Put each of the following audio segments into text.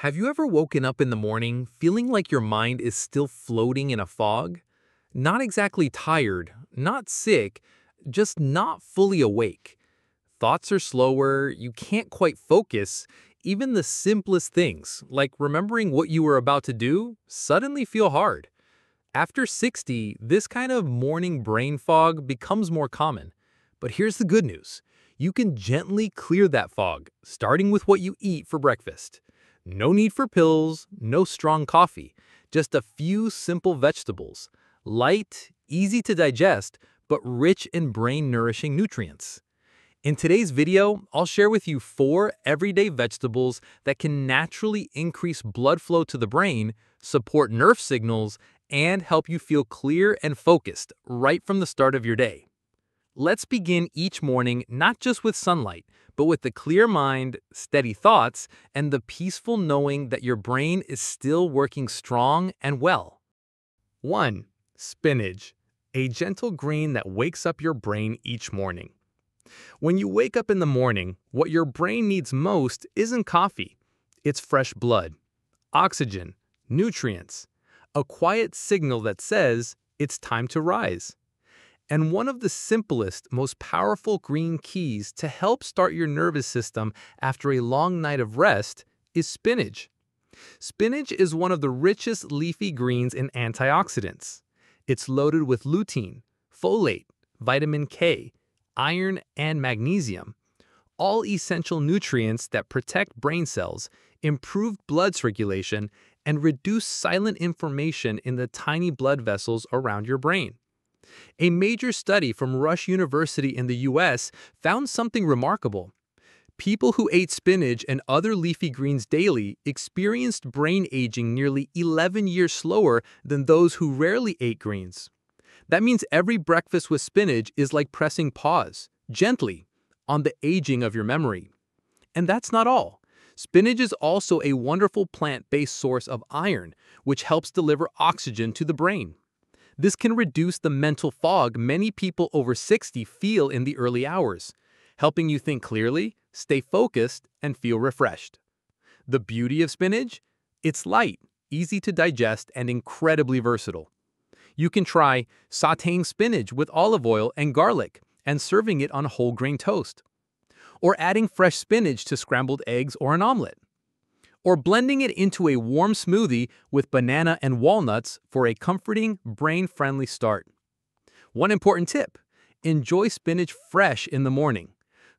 Have you ever woken up in the morning feeling like your mind is still floating in a fog? Not exactly tired, not sick, just not fully awake. Thoughts are slower, you can't quite focus. Even the simplest things, like remembering what you were about to do, suddenly feel hard. After 60, this kind of morning brain fog becomes more common. But here's the good news. You can gently clear that fog, starting with what you eat for breakfast. No need for pills, no strong coffee, just a few simple vegetables. Light, easy to digest, but rich in brain-nourishing nutrients. In today's video, I'll share with you 4 everyday vegetables that can naturally increase blood flow to the brain, support nerve signals, and help you feel clear and focused right from the start of your day. Let's begin each morning not just with sunlight, but with the clear mind, steady thoughts, and the peaceful knowing that your brain is still working strong and well. 1. Spinach, a gentle green that wakes up your brain each morning. When you wake up in the morning, what your brain needs most isn't coffee. It's fresh blood, oxygen, nutrients, a quiet signal that says it's time to rise. And one of the simplest, most powerful green keys to help start your nervous system after a long night of rest is spinach. Spinach is one of the richest leafy greens in antioxidants. It's loaded with lutein, folate, vitamin K, iron, and magnesium, all essential nutrients that protect brain cells, improve blood circulation, and reduce silent inflammation in the tiny blood vessels around your brain. A major study from Rush University in the US found something remarkable. People who ate spinach and other leafy greens daily experienced brain aging nearly 11 years slower than those who rarely ate greens. That means every breakfast with spinach is like pressing pause, gently, on the aging of your memory. And that's not all. Spinach is also a wonderful plant-based source of iron, which helps deliver oxygen to the brain. This can reduce the mental fog many people over 60 feel in the early hours, helping you think clearly, stay focused, and feel refreshed. The beauty of spinach? It's light, easy to digest, and incredibly versatile. You can try sautéing spinach with olive oil and garlic and serving it on whole grain toast, or adding fresh spinach to scrambled eggs or an omelet, or blending it into a warm smoothie with banana and walnuts for a comforting, brain-friendly start. One important tip: enjoy spinach fresh in the morning.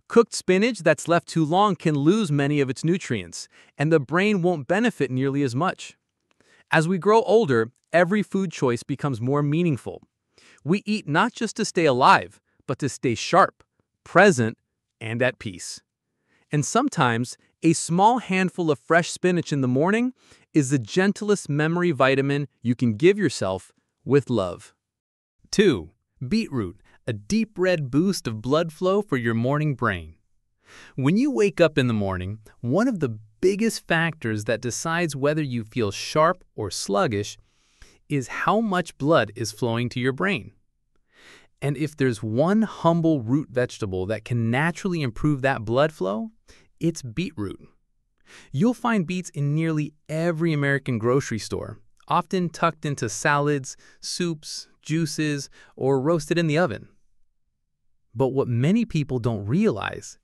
Cooked spinach that's left too long can lose many of its nutrients, and the brain won't benefit nearly as much. As we grow older, every food choice becomes more meaningful. We eat not just to stay alive, but to stay sharp, present, and at peace. And sometimes, a small handful of fresh spinach in the morning is the gentlest memory vitamin you can give yourself with love. 2. Beetroot, a deep red boost of blood flow for your morning brain. When you wake up in the morning, one of the biggest factors that decides whether you feel sharp or sluggish is how much blood is flowing to your brain. And if there's one humble root vegetable that can naturally improve that blood flow, it's beetroot. You'll find beets in nearly every American grocery store, often tucked into salads, soups, juices, or roasted in the oven. But what many people don't realize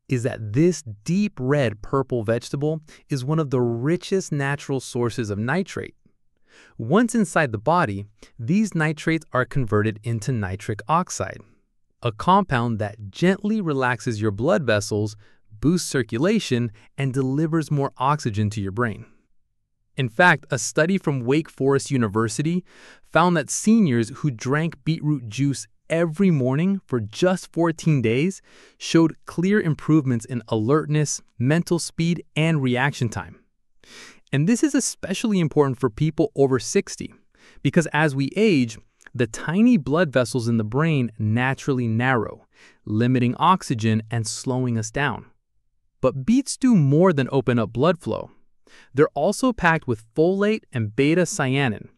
is that this deep red purple vegetable is one of the richest natural sources of nitrate. Once inside the body, these nitrates are converted into nitric oxide, a compound that gently relaxes your blood vessels, boosts circulation, and delivers more oxygen to your brain. In fact, a study from Wake Forest University found that seniors who drank beetroot juice every morning for just 14 days showed clear improvements in alertness, mental speed, and reaction time. And this is especially important for people over 60, because as we age, the tiny blood vessels in the brain naturally narrow, limiting oxygen and slowing us down. But beets do more than open up blood flow. They're also packed with folate and beta-cyanin,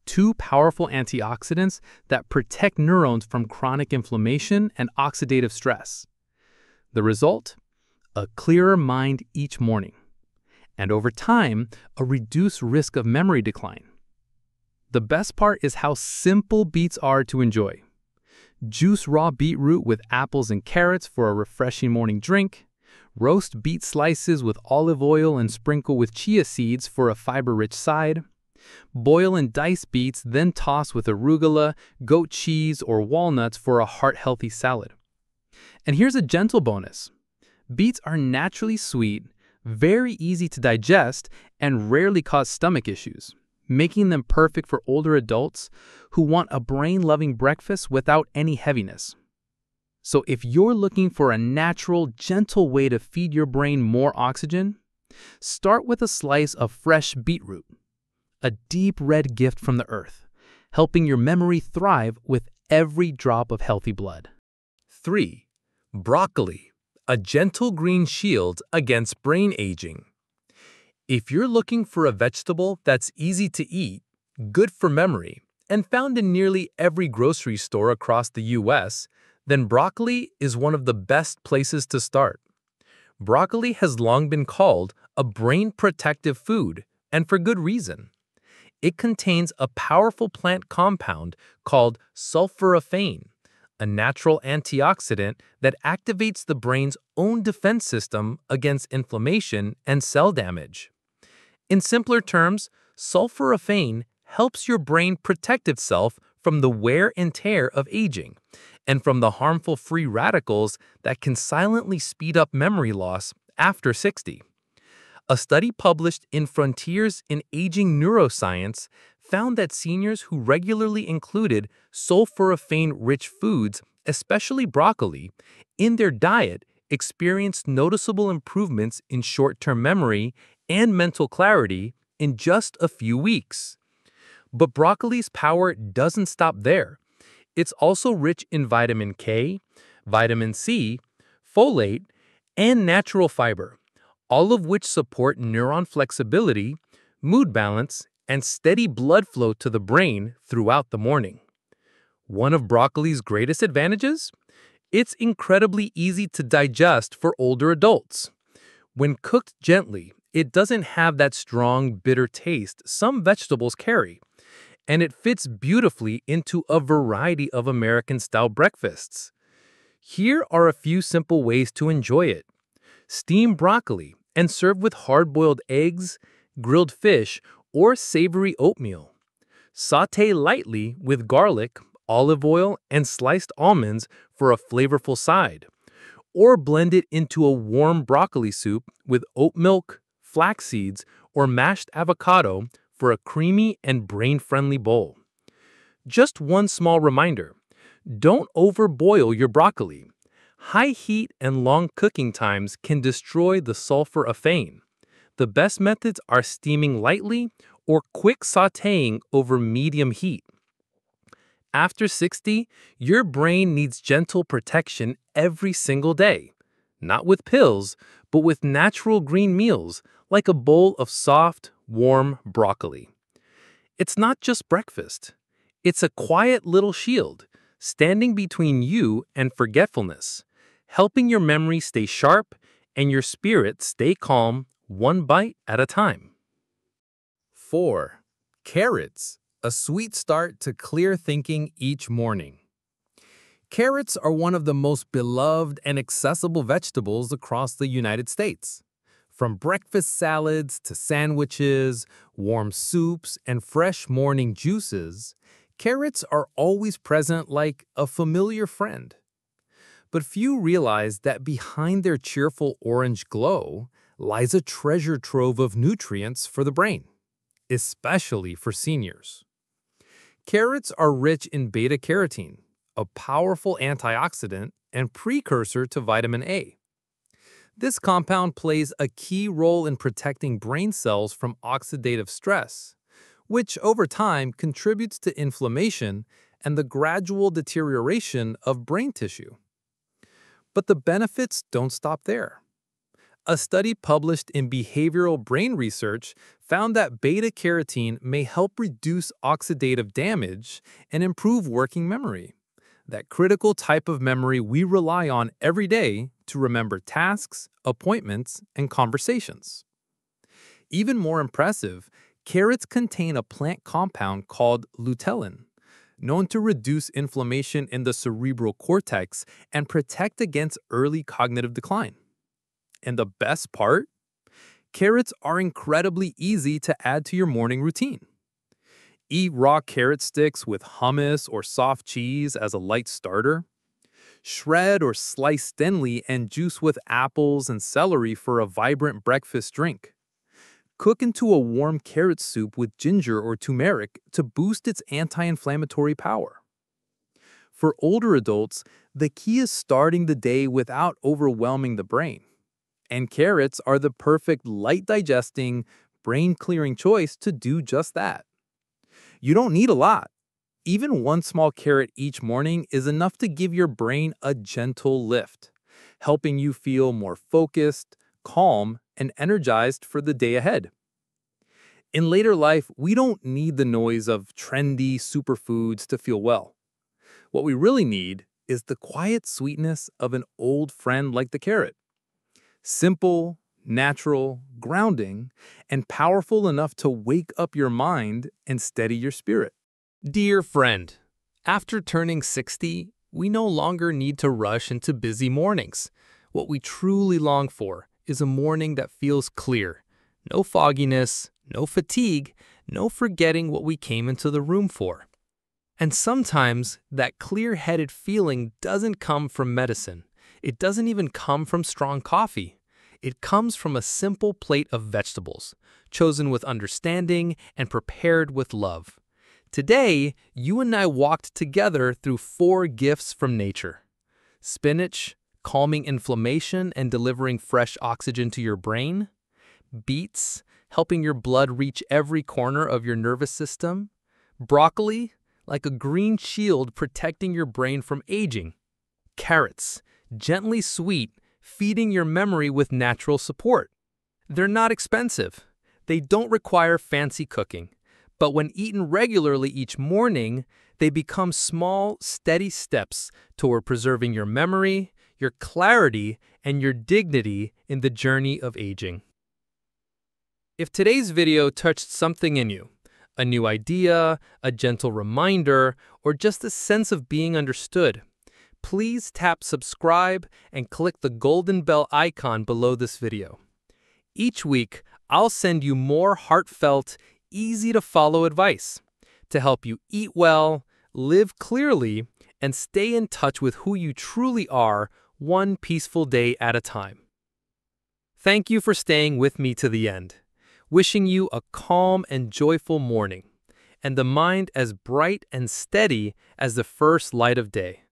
2 powerful antioxidants that protect neurons from chronic inflammation and oxidative stress. The result? A clearer mind each morning. and over time, a reduced risk of memory decline. The best part is how simple beets are to enjoy. Juice raw beetroot with apples and carrots for a refreshing morning drink. Roast beet slices with olive oil and sprinkle with chia seeds for a fiber-rich side. Boil and dice beets, then toss with arugula, goat cheese, or walnuts for a heart-healthy salad. And here's a gentle bonus. Beets are naturally sweet, very easy to digest, and rarely cause stomach issues, making them perfect for older adults who want a brain-loving breakfast without any heaviness. So if you're looking for a natural, gentle way to feed your brain more oxygen, start with a slice of fresh beetroot, a deep red gift from the earth, helping your memory thrive with every drop of healthy blood. 3. Broccoli, a gentle green shield against brain aging. If you're looking for a vegetable that's easy to eat, good for memory, and found in nearly every grocery store across the U.S., then broccoli is one of the best places to start. Broccoli has long been called a brain-protective food, and for good reason. It contains a powerful plant compound called sulforaphane, a natural antioxidant that activates the brain's own defense system against inflammation and cell damage. In simpler terms, sulforaphane helps your brain protect itself from the wear and tear of aging and from the harmful free radicals that can silently speed up memory loss after 60. A study published in Frontiers in Aging Neuroscience found that seniors who regularly included sulforaphane-rich foods, especially broccoli, in their diet experienced noticeable improvements in short-term memory and mental clarity in just a few weeks. But broccoli's power doesn't stop there. It's also rich in vitamin K, vitamin C, folate, and natural fiber, all of which support neuron flexibility, mood balance, and steady blood flow to the brain throughout the morning. One of broccoli's greatest advantages? It's incredibly easy to digest for older adults. When cooked gently, it doesn't have that strong, bitter taste some vegetables carry, and it fits beautifully into a variety of American-style breakfasts. Here are a few simple ways to enjoy it. Steam broccoli and serve with hard-boiled eggs, grilled fish, or savory oatmeal. Sauté lightly with garlic, olive oil, and sliced almonds for a flavorful side. Or blend it into a warm broccoli soup with oat milk, flax seeds, or mashed avocado for a creamy and brain-friendly bowl. Just one small reminder, don't overboil your broccoli. High heat and long cooking times can destroy the sulforaphane. The best methods are steaming lightly or quick sautéing over medium heat. After 60, your brain needs gentle protection every single day. Not with pills, but with natural green meals like a bowl of soft, warm broccoli. It's not just breakfast. It's a quiet little shield, standing between you and forgetfulness, helping your memory stay sharp and your spirit stay calm one bite at a time. 4. Carrots, a sweet start to clear thinking each morning. Carrots are one of the most beloved and accessible vegetables across the United States. From breakfast salads to sandwiches, warm soups, and fresh morning juices, carrots are always present like a familiar friend. But few realize that behind their cheerful orange glow lies a treasure trove of nutrients for the brain, especially for seniors. Carrots are rich in beta-carotene, a powerful antioxidant and precursor to vitamin A. This compound plays a key role in protecting brain cells from oxidative stress, which over time contributes to inflammation and the gradual deterioration of brain tissue. But the benefits don't stop there. A study published in Behavioral Brain Research found that beta-carotene may help reduce oxidative damage and improve working memory, that critical type of memory we rely on every day to remember tasks, appointments, and conversations. Even more impressive, carrots contain a plant compound called lutein, known to reduce inflammation in the cerebral cortex and protect against early cognitive decline. And the best part? Carrots are incredibly easy to add to your morning routine. Eat raw carrot sticks with hummus or soft cheese as a light starter. Shred or slice thinly and juice with apples and celery for a vibrant breakfast drink. Cook into a warm carrot soup with ginger or turmeric to boost its anti-inflammatory power. For older adults, the key is starting the day without overwhelming the brain. And carrots are the perfect light-digesting, brain-clearing choice to do just that. You don't need a lot. Even one small carrot each morning is enough to give your brain a gentle lift, helping you feel more focused, calm, and energized for the day ahead. In later life, we don't need the noise of trendy superfoods to feel well. What we really need is the quiet sweetness of an old friend like the carrot. Simple, natural, grounding, and powerful enough to wake up your mind and steady your spirit. Dear friend, after turning 60, we no longer need to rush into busy mornings. What we truly long for is a morning that feels clear. No fogginess, no fatigue, no forgetting what we came into the room for. And sometimes that clear-headed feeling doesn't come from medicine. It doesn't even come from strong coffee. It comes from a simple plate of vegetables, chosen with understanding and prepared with love. Today, you and I walked together through 4 gifts from nature. Spinach, calming inflammation and delivering fresh oxygen to your brain. Beets, helping your blood reach every corner of your nervous system. Broccoli, like a green shield protecting your brain from aging. Carrots, gently sweet, feeding your memory with natural support. They're not expensive. They don't require fancy cooking. But when eaten regularly each morning, they become small, steady steps toward preserving your memory, your clarity, and your dignity in the journey of aging. If today's video touched something in you, a new idea, a gentle reminder, or just a sense of being understood, please tap subscribe and click the golden bell icon below this video. Each week, I'll send you more heartfelt, easy-to-follow advice to help you eat well, live clearly, and stay in touch with who you truly are, one peaceful day at a time. Thank you for staying with me to the end. Wishing you a calm and joyful morning, and the mind as bright and steady as the first light of day.